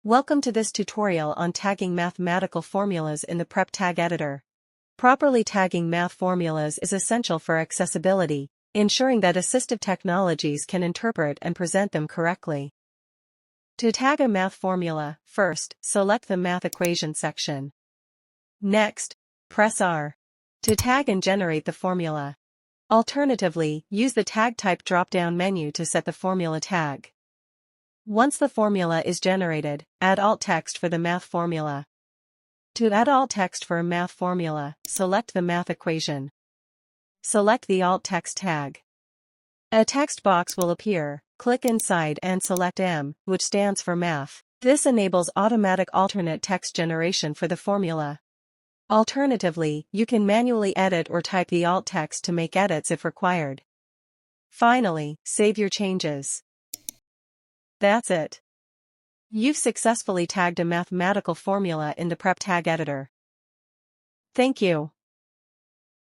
Welcome to this tutorial on tagging mathematical formulas in the Prep Tag Editor. Properly tagging math formulas is essential for accessibility, ensuring that assistive technologies can interpret and present them correctly. To tag a math formula, first, select the Math Equation section. Next, press R to tag and generate the formula. Alternatively, use the Tag Type drop-down menu to set the formula tag. Once the formula is generated, add alt text for the math formula. To add alt text for a math formula, select the math equation. Select the alt text tag. A text box will appear, click inside and select M, which stands for math. This enables automatic alternate text generation for the formula. Alternatively, you can manually edit or type the alt text to make edits if required. Finally, save your changes. That's it. You've successfully tagged a mathematical formula in the Prep Tag Editor. Thank you.